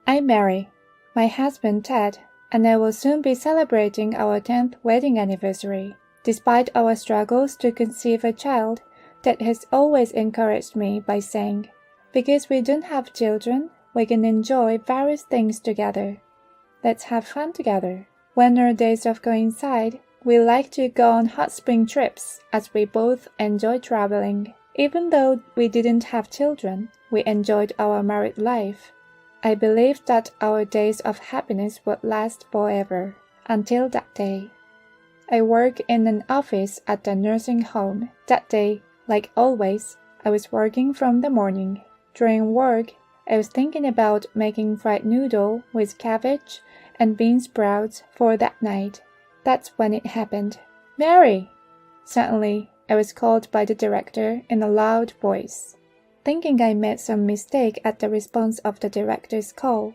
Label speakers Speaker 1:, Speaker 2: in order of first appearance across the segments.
Speaker 1: I'm Mary, my husband Ted, and I will soon be celebrating our 10th wedding anniversary. Despite our struggles to conceive a child, Ted has always encouraged me by saying, "Because we don't have children, we can enjoy various things together. Let's have fun together." When our days of coincide, we like to go on hot spring trips as we both enjoy traveling. Even though we didn't have children, we enjoyed our married life. I believed that our days of happiness would last forever, until that day. I work in an office at a nursing home. That day, like always, I was working from the morning. During work, I was thinking about making fried noodle with cabbage and bean sprouts for that night. That's when it happened. "Mary!" Suddenly, I was called by the director in a loud voice. Thinking I made some mistake at the response of the director's call.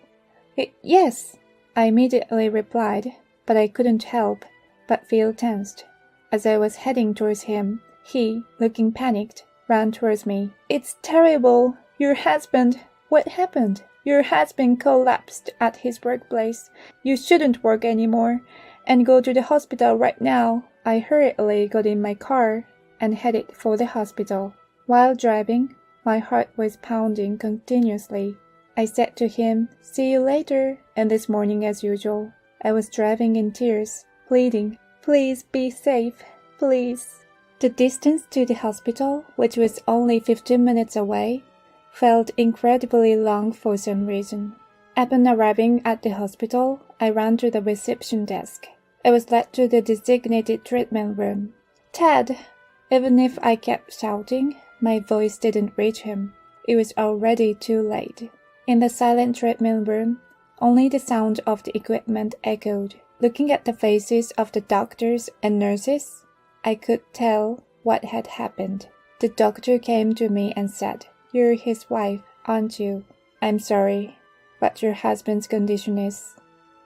Speaker 1: "Yes," I immediately replied, but I couldn't help but feel tensed. As I was heading towards him, he, looking panicked, ran towards me. "It's terrible! Your husband... What happened? Your husband collapsed at his workplace. You shouldn't work anymore, and go to the hospital right now." I hurriedly got in my car and headed for the hospital. While driving, my heart was pounding continuously. I said to him, "See you later," and this morning as usual, I was driving in tears, pleading, "Please be safe, please." The distance to the hospital, which was only 15 minutes away, felt incredibly long for some reason. Upon arriving at the hospital, I ran to the reception desk. I was led to the designated treatment room. "Ted!" Even if I kept shouting, my voice didn't reach him. It was already too late. In the silent treatment room, only the sound of the equipment echoed. Looking at the faces of the doctors and nurses, I could tell what had happened. The doctor came to me and said, "You're his wife, aren't you?" "I'm sorry, but your husband's condition is..."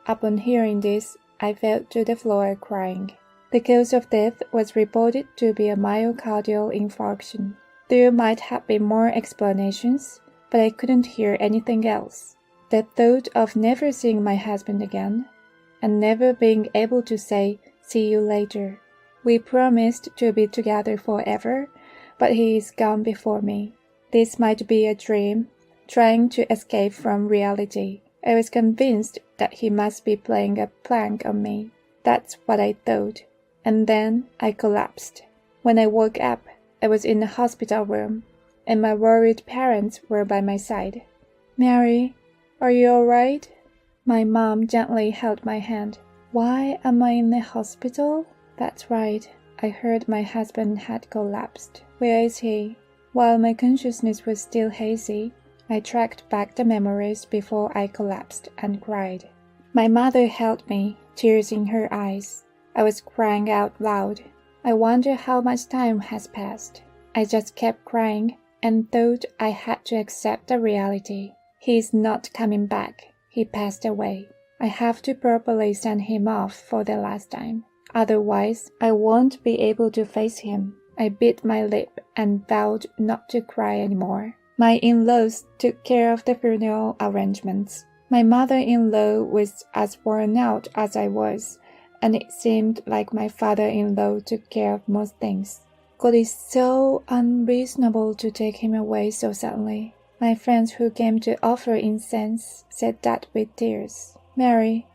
Speaker 1: Upon hearing this, I fell to the floor crying. The cause of death was reported to be a myocardial infarction. There might have been more explanations, but I couldn't hear anything else. The thought of never seeing my husband again, and never being able to say, "See you later." We promised to be together forever, but he is gone before me. This might be a dream, trying to escape from reality. I was convinced that he must be playing a prank on me. That's what I thought. And then I collapsed. When I woke up, I was in the hospital room, and my worried parents were by my side. "Mary, are you all right?" My mom gently held my hand. "Why am I in the hospital?" "That's right. I heard my husband had collapsed. Where is he?" While my consciousness was still hazy, I tracked back the memories before I collapsed and cried. My mother held me, tears in her eyes. I was crying out loud. I wonder how much time has passed. I just kept crying and thought I had to accept the reality. He's not coming back. He passed away. I have to properly send him off for the last time. Otherwise, I won't be able to face him. I bit my lip and vowed not to cry anymore. My in-laws took care of the funeral arrangements. My mother-in-law was as worn out as I was, and it seemed like my father-in-law took care of most things. God is so unreasonable to take him away so suddenly. My friends who came to offer incense said that with tears. "Mary,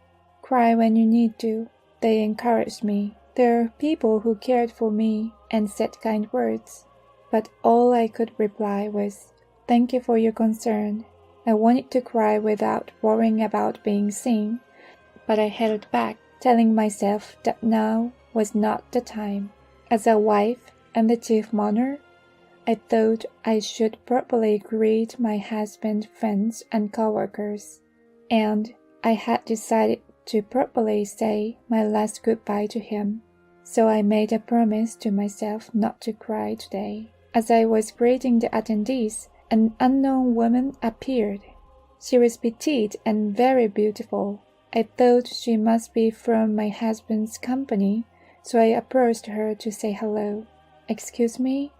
Speaker 1: cry when you need to." They encouraged me. There are people who cared for me and said kind words, but all I could reply was, "Thank you for your concern." I wanted to cry without worrying about being seen, but I held back, telling myself that now was not the time. As a wife and the chief mourner, I thought I should properly greet my husband, friends, and coworkers, and I had decided to properly say my last goodbye to him. So I made a promise to myself not to cry today. As I was greeting the attendees, an unknown woman appeared. She was petite and very beautiful. I thought she must be from my husband's company, so I approached her to say hello. "Excuse me,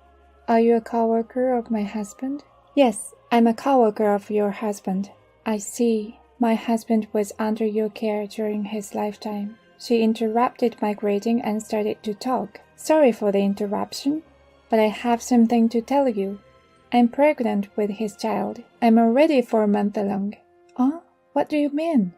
Speaker 1: are you a coworker of my husband?" "Yes, I'm a coworker of your husband." "I see. My husband was under your care during his lifetime. She interrupted my greeting and started to talk. Sorry for the interruption, but I have something to tell you. I'm pregnant with his child. I'm already 4 months along. Huh? What do you mean?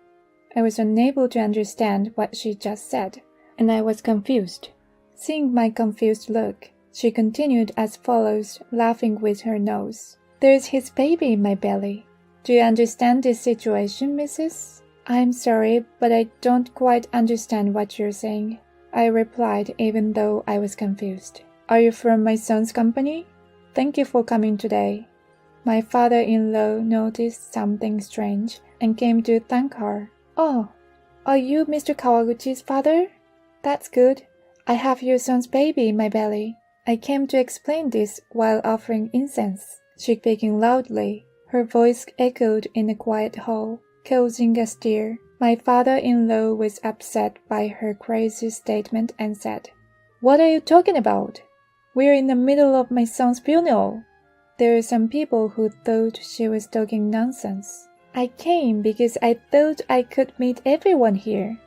Speaker 1: I was unable to understand what she just said, and I was confused. Seeing my confused look, she continued as follows, laughing with her nose. There's his baby in my belly. Do you understand this situation, Mrs.? I'm sorry, but I don't quite understand what you're saying, I replied, even though I was confused. Are you from my son's company? Thank you for coming today. My father-in-law noticed something strange and came to thank her. Oh, are you Mr. Kawaguchi's father? That's good. I have your son's baby in my belly. I came to explain this while offering incense, she speaking loudly. Her voice echoed in the quiet hall, causing a stir. My father-in-law was upset by her crazy statement and said, What are you talking about? We're in the middle of my son's funeral. There are some people who thought she was talking nonsense. I came because I thought I could meet everyone here.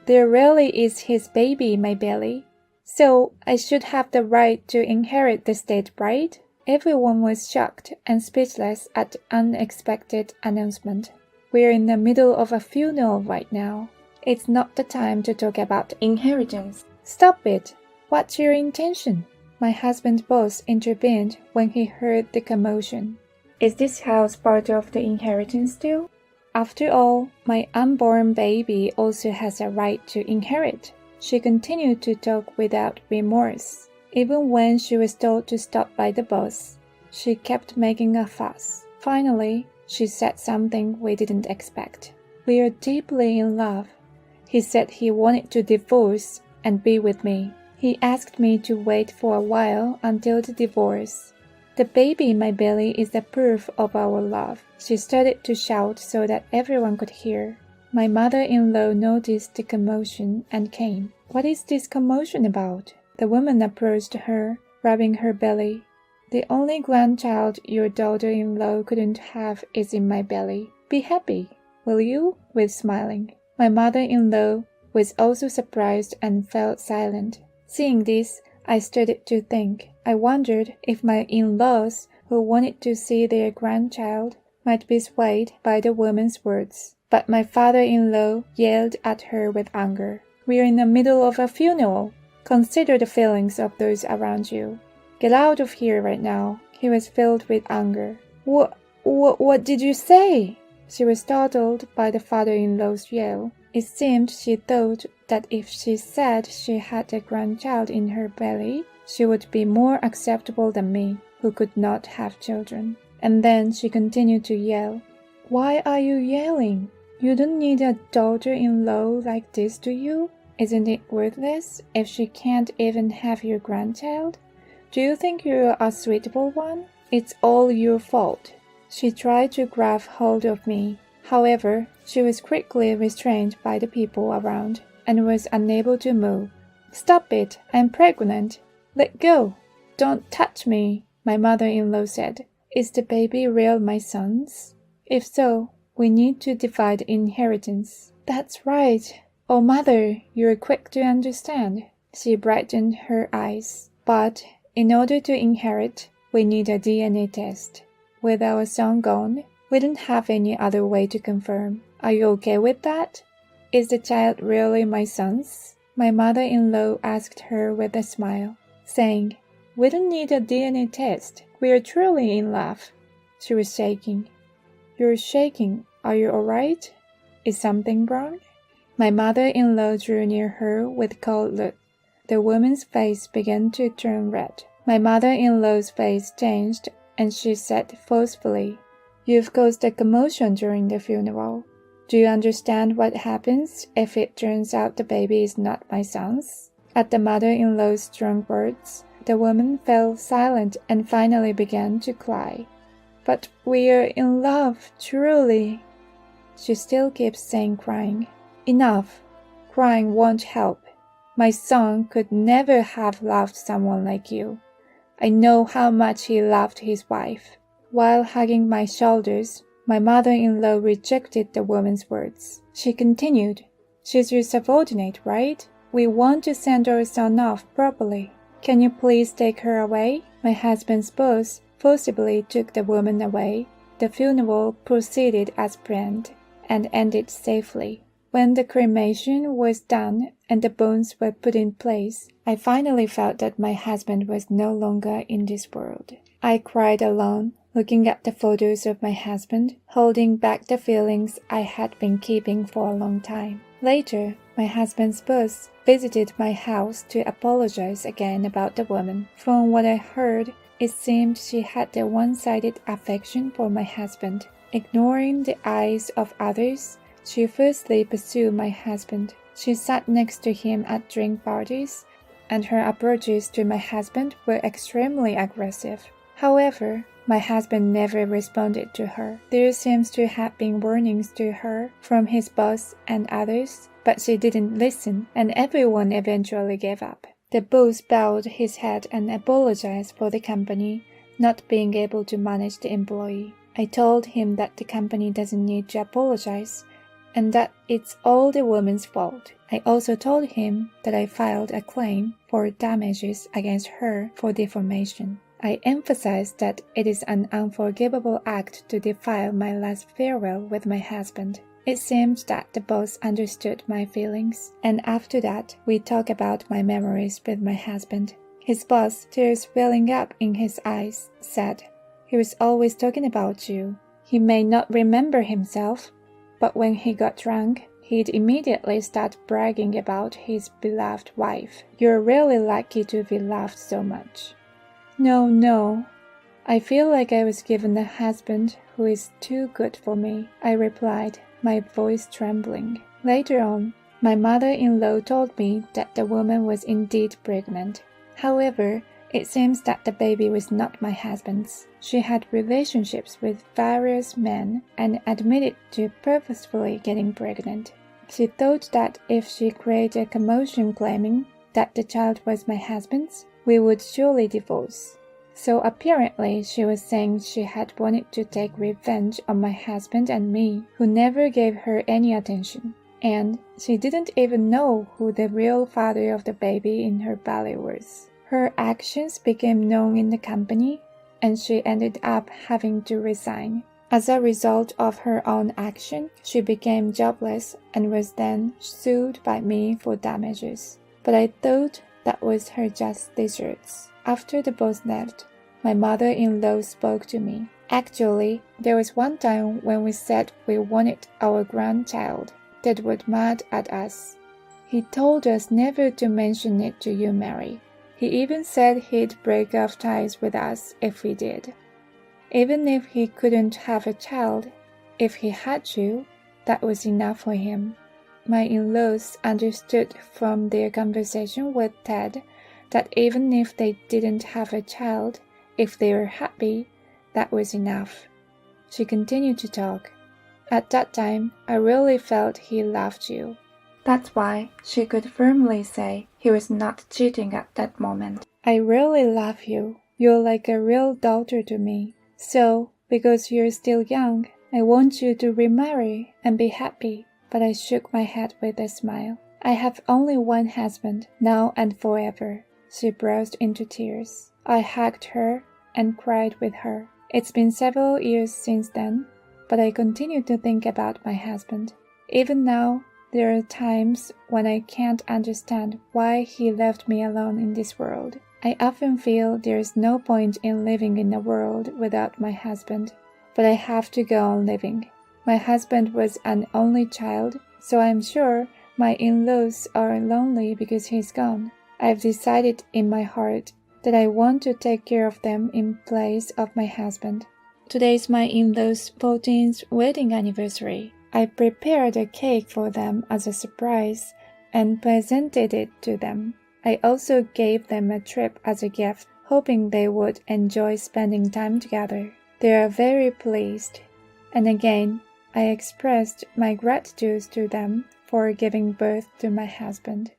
Speaker 1: There really is his baby in my belly, so I should have the right to inherit the estate, right? Everyone was shocked and speechless at the unexpected announcement. We're in the middle of a funeral right now. It's not the time to talk about inheritance. Stop it. What's your intention? My husband's boss intervened when he heard the commotion. Is this house part of the inheritance too? After all, my unborn baby also has a right to inherit. She continued to talk without remorse. Even when she was told to stop by the boss, she kept making a fuss. Finally, she said something we didn't expect. We are deeply in love. He said he wanted to divorce and be with me. He asked me to wait for a while until the divorce. The baby in my belly is the proof of our love. She started to shout so that everyone could hear. My mother-in-law noticed the commotion and came. What is this commotion about? The woman approached her, rubbing her belly. The only grandchild your daughter-in-law couldn't have is in my belly. Be happy, will you? With smiling. My mother-in-law was also surprised and fell silent. Seeing this, I started to think. I wondered if my in-laws, who wanted to see their grandchild, might be swayed by the woman's words. But my father-in-law yelled at her with anger. We're in the middle of a funeral. Consider the feelings of those around you. Get out of here right now. He was filled with anger. What did you say? She was startled by the father-in-law's yell. It seemed she thought that if she said she had a grandchild in her belly, she would be more acceptable than me, who could not have children. And then she continued to yell. Why are you yelling? You don't need a daughter-in-law like this, do you? Isn't it worthless if she can't even have your grandchild? Do you think you're a suitable one? It's all your fault. She tried to grab hold of me. However, she was quickly restrained by the people around and was unable to move. Stop it, I'm pregnant. Let go. Don't touch me, my mother-in-law said. Is the baby real my son's? If so, we need to divide inheritance. That's right. Oh, mother, you're quick to understand. She brightened her eyes. But in order to inherit, we need a DNA test. With our son gone, we don't have any other way to confirm. Are you okay with that? Is the child really my son's? My mother-in-law asked her with a smile, saying, We don't need a DNA test. We are truly in love. She was shaking. You're shaking. Are you all right? Is something wrong? My mother-in-law drew near her with a cold look. The woman's face began to turn red. My mother-in-law's face changed, and she said forcefully, You've caused a commotion during the funeral. Do you understand what happens if it turns out the baby is not my son's? At the mother-in-law's strong words, the woman fell silent and finally began to cry. But we're in love, truly. She still keeps saying crying. Enough. Crying won't help. My son could never have loved someone like you. I know how much he loved his wife. While hugging my shoulders, My mother-in-law rejected the woman's words. She continued, "She's your subordinate, right? We want to send our son off properly. Can you please take her away?" My husband's boss forcibly took the woman away. The funeral proceeded as planned and ended safely. When the cremation was done and the bones were put in place, I finally felt that my husband was no longer in this world. I cried alone, looking at the photos of my husband, holding back the feelings I had been keeping for a long time. Later, my husband's boss visited my house to apologize again about the woman. From what I heard, it seemed she had a one-sided affection for my husband. Ignoring the eyes of others, she firstly pursued my husband. She sat next to him at drink parties, and her approaches to my husband were extremely aggressive. However, my husband never responded to her. There seems to have been warnings to her from his boss and others, but she didn't listen, and everyone eventually gave up. The boss bowed his head and apologized for the company not being able to manage the employee. I told him that the company doesn't need to apologize, and that it's all the woman's fault. I also told him that I filed a claim for damages against her for defamation. I emphasized that it is an unforgivable act to defile my last farewell with my husband. It seemed that the boss understood my feelings, and after that, we talked about my memories with my husband. His boss, tears welling up in his eyes, said, "He was always talking about you. He may not remember himself, but when he got drunk, he'd immediately start bragging about his beloved wife. You're really lucky to be loved so much." No. I feel like I was given a husband who is too good for me, I replied, my voice trembling. Later on, my mother-in-law told me that the woman was indeed pregnant. However, it seems that the baby was not my husband's. She had relationships with various men and admitted to purposefully getting pregnant. She thought that if she created a commotion claiming that the child was my husband's, we would surely divorce. So apparently she was saying she had wanted to take revenge on my husband and me, who never gave her any attention. And she didn't even know who the real father of the baby in her belly was. Her actions became known in the company, and she ended up having to resign. As a result of her own action, she became jobless and was then sued by me for damages. But I thought that was her just desserts. After the boss left, my mother-in-law spoke to me. Actually, there was one time when we said we wanted our grandchild. Dad was mad at us. He told us never to mention it to you, Mary. He even said he'd break off ties with us if we did. Even if he couldn't have a child, if he had you, that was enough for him. My in-laws understood from their conversation with Ted that even if they didn't have a child, if they were happy, that was enough. She continued to talk. At that time, I really felt he loved you. That's why she could firmly say he was not cheating at that moment. I really love you. You're like a real daughter to me. So, because you're still young, I want you to remarry and be happy. But I shook my head with a smile. I have only one husband, now and forever. She burst into tears. I hugged her and cried with her. It's been several years since then, but I continue to think about my husband. Even now, there are times when I can't understand why he left me alone in this world. I often feel there is no point in living in a world without my husband, but I have to go on living. My husband was an only child, so I'm sure my in-laws are lonely because he's gone. I've decided in my heart that I want to take care of them in place of my husband. Today's my in-laws' 14th wedding anniversary. I prepared a cake for them as a surprise and presented it to them. I also gave them a trip as a gift, hoping they would enjoy spending time together. They are very pleased. And again, I expressed my gratitude to them for giving birth to my husband.